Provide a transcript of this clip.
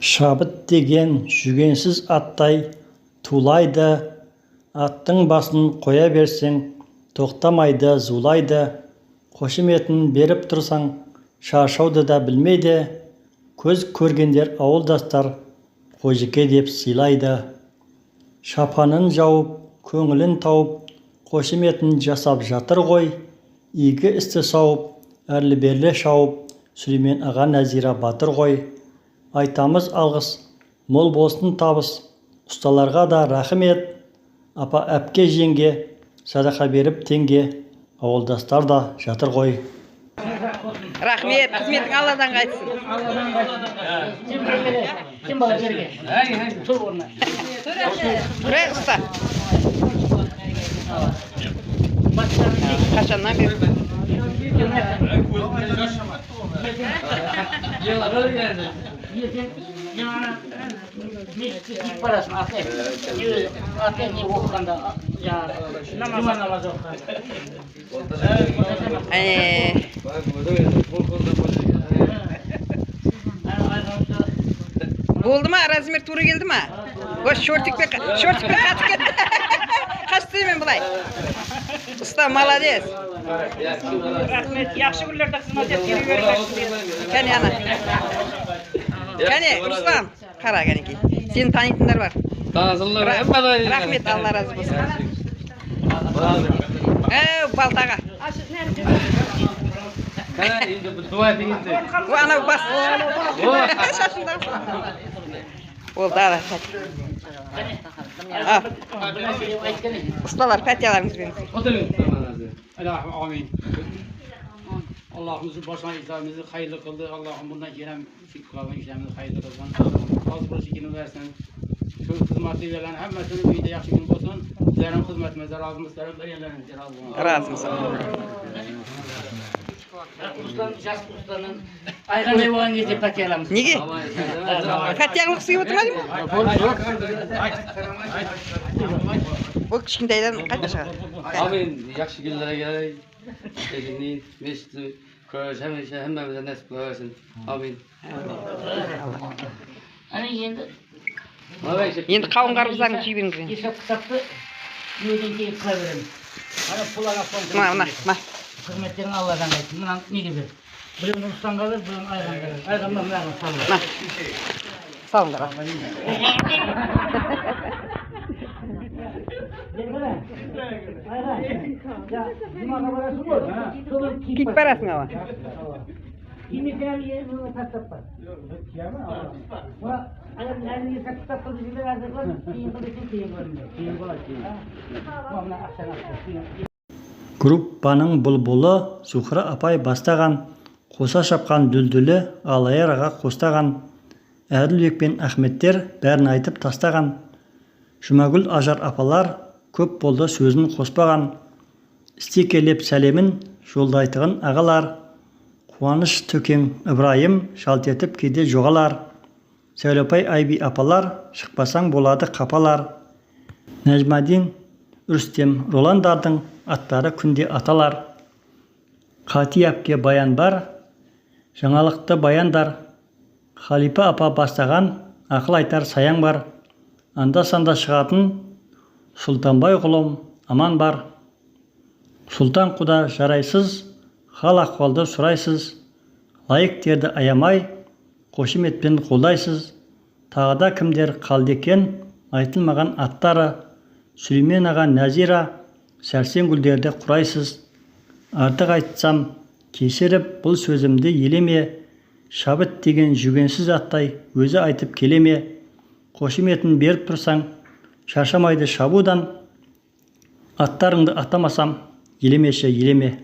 Шабыт деген жүгенсіз аттай тулайды, аттың басын қоя берсең, тоқтамайды, зулайды. Қошеметін беріп тұрсаң, шаршауды да білмейді. Көз көргендер ауылдастар қожеке деп сыйлайды. Шапанын жауып, көңілін тауып, қошеметін жасап жатыр ғой. Игі істі сауып, әрлі-берлі шауып, Сүлеймен аға Нәзира батыр ғой. Айтамыз алғыс, мол болсын табыс, ұсталарға да рахмет. Апа әпке жеңге, садақа беріп теңге, ауылдастар да жатыр ғой. Рахмет, қызметің Алладан қайтсын. Кім бала жерге? Тұр орнына. Тұрайық ұста. Қашаннан бері? Мешітке киіп барасың, атен не оқығанда, намаз оқығанда. Болды ма? Размер тура келді ма? Осы шортикпен қатып кетті. Қашты мен бұлай. Ұста, молодец. Рахмет, яқшы күндерде қызмет етіп Кәне ана. Кәне, Руслан. Қара кәнекей. Сені танитындар бар. Рахмет, Алла разы болсын. Балтаға. Анау бас. Ол да ұсталар пәтияларыңызбен. Allah'ımızı başına izahımızı hayırlı kıldı. Allah'ım bundan gelen fikirlerini işlemimizi hayırlı kılsın. Az burası günü versin. Şu hizmeti verilen hemmesini bir de yaxşı gün olsun. Bizlerin hizmetimize razı mısınız? Verenlerinize razı olun. Razı mısın? Ustanın ayran ev olan gece pətiyalarımız. Неге? Пәтияғылық сүйіп отырмады ма? Бұл кішкентайдан қайда шығады? Amin, yaxşı günlere gelin. Tekinliğin, mesutlu, körüş, hemmemize nasip kılarsın. Amin. Енді қауын қарбыздарын жей беріңіздер. Есеп кітапты үйден кейін қыла береміз. Пұлаға Мына. Қызметтерін Алладан қайтсын. Мынаны неге бер? Біреуін ұстанға бер, біреуін айған бер. Айғаннан мынаған салып. Салыңдар. Киіп барасың ала. Кимесен елі тастап бар. Ayağın elini saçı tapıldı gibi hazırlar. Кейін қылышын кейін көрінді. Кейін болады кейін. Мына ақшаны Группаның бұлбұлы Зухра апай бастаған, қоса шапқан дүлдүлі Алайыр аға қостаған, Әділбек пен Ахметтер бәрін айтып тастаған. Жұмагүл Ажар апалар көп болды сөзін қоспаған. Істекелеп сәлемін жолдайтығын ағалар. Қуаныш Төкең Ибрайым жалт етіп кейде жоғалар. Сәулепай Айби апалар шықпасаң болады қапалар. Нәжмадин Үрстем Роландардың аттары күнде аталар. Қати әпке баян бар, жаңалықты баяндар. Халипа апа бастаған ақыл айтар саяң бар. Анда-санда шығатын Сұлтанбай құлым аман бар. Сұлтан құда жарайсыз, хал ахуалды сұрайсыз. Лайықтерді аямай, қошеметпен қолдайсыз. Тағыда кімдер қалды екен, айтылмаған аттары. Сүлеймен аға Нәзира, сәрсен гүлдерді құрайсыз. Артық айтсам, кешіріп бұл сөзімді елеме. Шабыт деген жүгенсіз аттай өзі айтып келеме. Қошеметін беріп тұрсаң, шаршамайды шабудан. Аттарыңды атамасам, елемеші елеме.